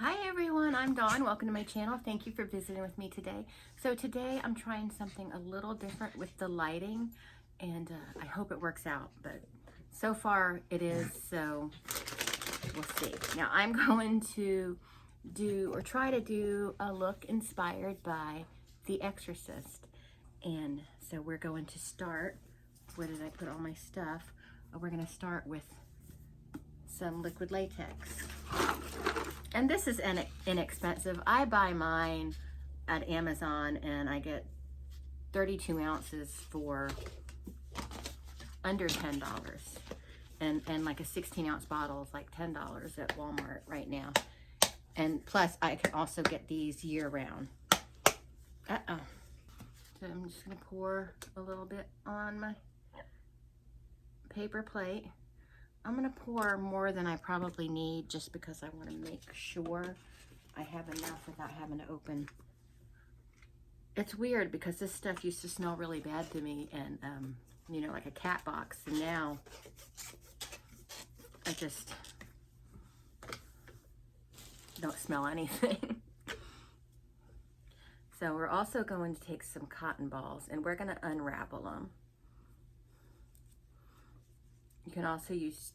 Hi everyone, I'm Dawn. Welcome to my channel. Thank you for visiting with me today. So today I'm trying something a little different with the lighting, and I hope it works out, but so far it is, so we'll see. Now I'm going to try to do a look inspired by The Exorcist. And so we're going to start, where did I put all my stuff? We're going to start with some liquid latex. And this is inexpensive. I buy mine at Amazon and I get 32 ounces for under $10. And like a 16-ounce bottle is like $10 at Walmart right now. And plus I can also get these year round. So I'm just gonna pour a little bit on my paper plate. I'm gonna pour more than I probably need just because I want to make sure I have enough without having to open. It's weird because this stuff used to smell really bad to me, and you know, like a cat box, and now I just don't smell anything. So we're also going to take some cotton balls and we're gonna unravel them. You can also use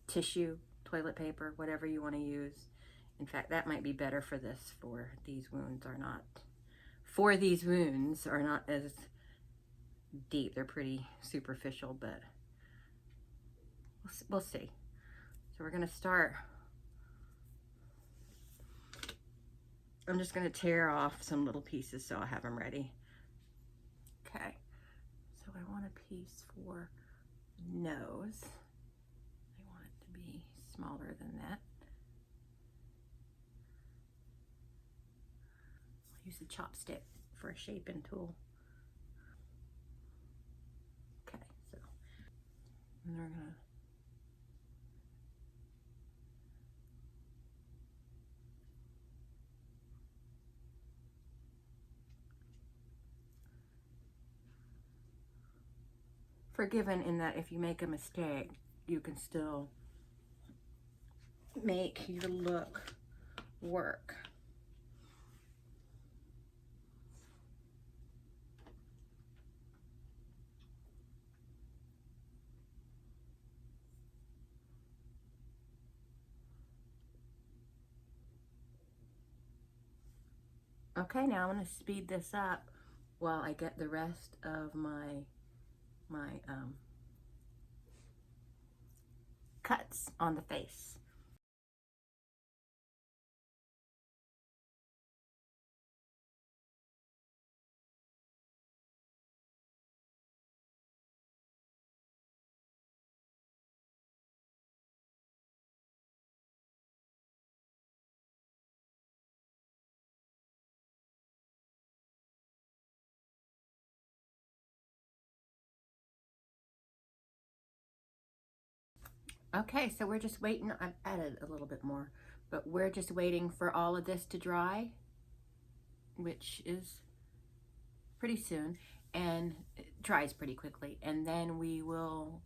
tissue, toilet paper, whatever you want to use. In fact, that might be better for this, for these wounds are not as deep. They're pretty superficial, but we'll see. So we're gonna start. I'm just gonna tear off some little pieces so I have them ready. Okay, so I want a piece for nose. I want it to be smaller than that. I'll use the chopstick for a shaping tool. Okay, so and we're gonna forgiven in that if you make a mistake, you can still make your look work. Okay, now I'm going to speed this up while I get the rest of my cuts on the face. Okay, so we're just waiting. I've added a little bit more, but we're just waiting for all of this to dry, which is pretty soon, and it dries pretty quickly, and then we will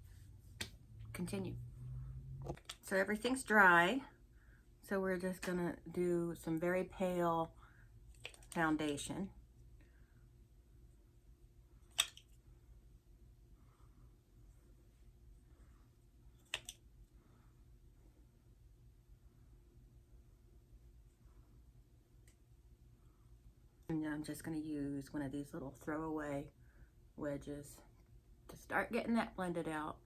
continue. So everything's dry, so we're just gonna do some very pale foundation. And I'm just going to use one of these little throwaway wedges to start getting that blended out.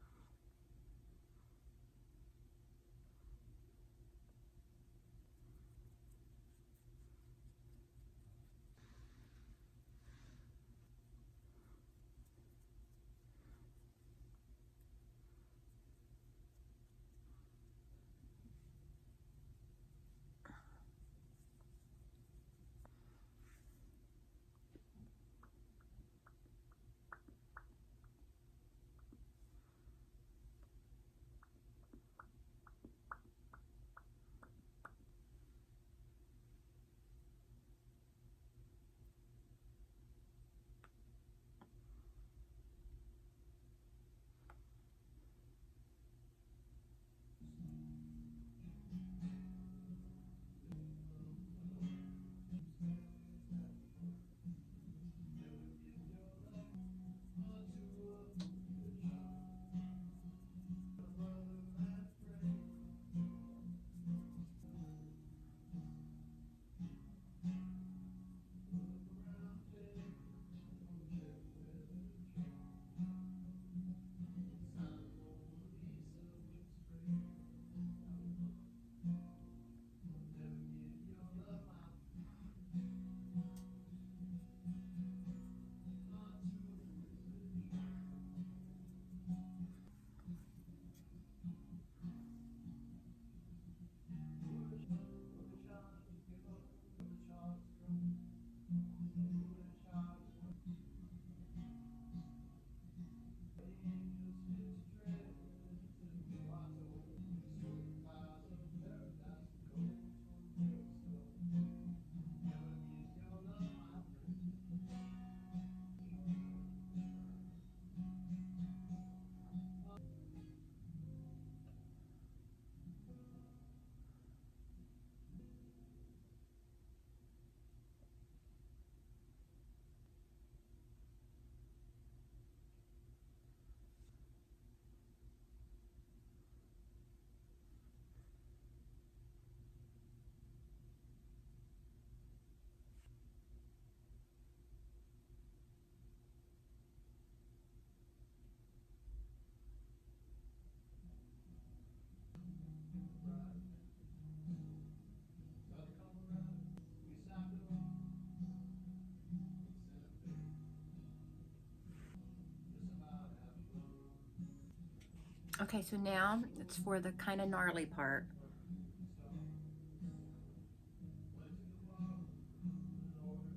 Okay, so now it's for the kind of gnarly part.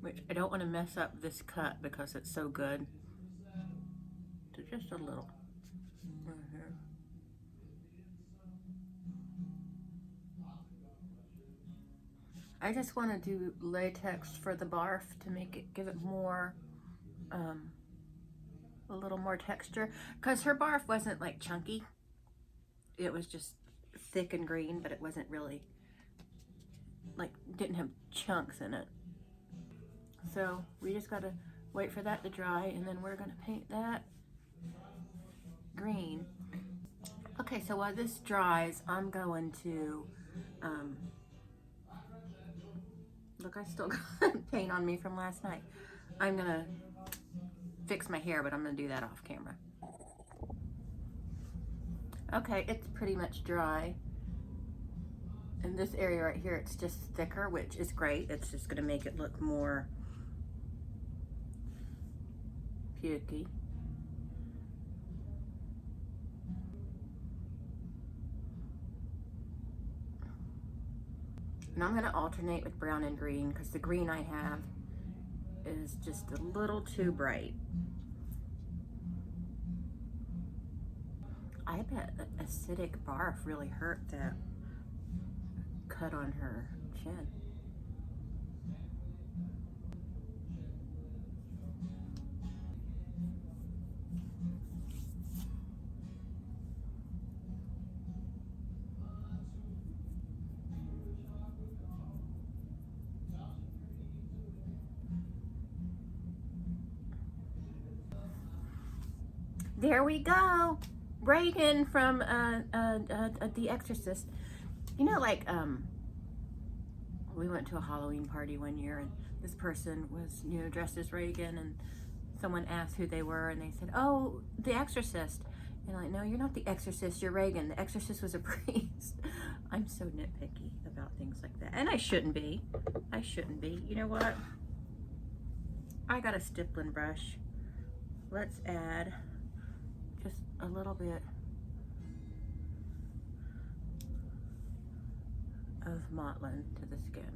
Which I don't want to mess up this cut because it's so good. So just a little right here. I just want to do latex for the barf to make it, give it more, a little more texture. Because her barf wasn't like chunky. It was just thick and green, but it wasn't really, like, didn't have chunks in it. So we just got to wait for that to dry, and then we're going to paint that green. Okay, so while this dries, I'm going to, look, I still got paint on me from last night. I'm going to fix my hair, but I'm going to do that off camera. Okay, it's pretty much dry. In this area right here, it's just thicker, which is great. It's just going to make it look more pukey. And I'm going to alternate with brown and green because the green I have is just a little too bright. I bet that acidic barf really hurt that cut on her chin. There we go. Reagan from The Exorcist. You know, like, we went to a Halloween party one year, and this person was, you know, dressed as Reagan, and someone asked who they were, and they said, "Oh, The Exorcist." And I'm like, "No, you're not The Exorcist, you're Reagan. The Exorcist was a priest." I'm so nitpicky about things like that. And I shouldn't be. I shouldn't be. You know what? I got a stippling brush. Let's add just a little bit of Motlin to the skin.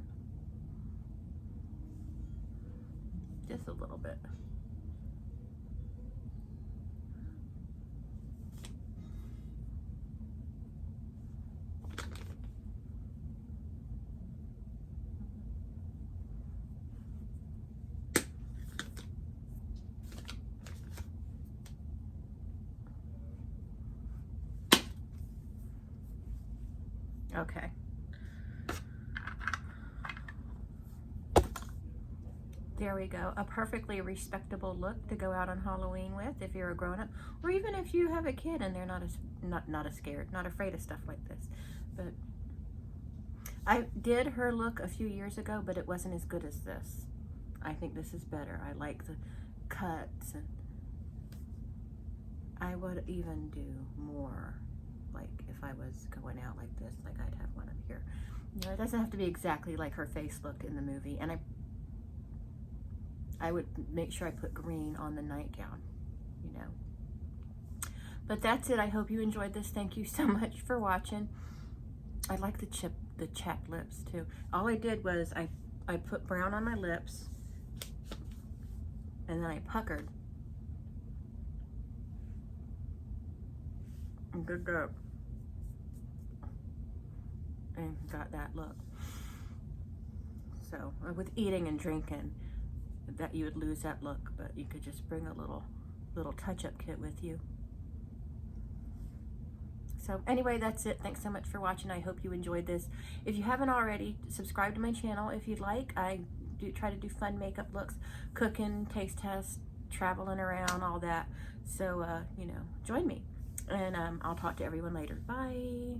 Just a little bit. Okay. There we go. A perfectly respectable look to go out on Halloween with if you're a grown-up, or even if you have a kid and they're not as scared, not afraid of stuff like this. But I did her look a few years ago, but it wasn't as good as this. I think this is better. I like the cuts, and I would even do more, like if I was going out like this, like I'd have one up here. You know, it doesn't have to be exactly like her face looked in the movie. And I would make sure I put green on the nightgown, you know. But that's it. I hope you enjoyed this. Thank you so much for watching. I like the chapped lips too. All I did was I put brown on my lips, and then I puckered and did that, and got that look. So with eating and drinking, that you would lose that look, but you could just bring a little touch-up kit with you. So anyway, that's it. Thanks so much for watching. I hope you enjoyed this. If you haven't already, subscribe to my channel if you'd like. I do try to do fun makeup looks, cooking, taste tests, traveling around, all that. So, you know, join me. And I'll talk to everyone later. Bye.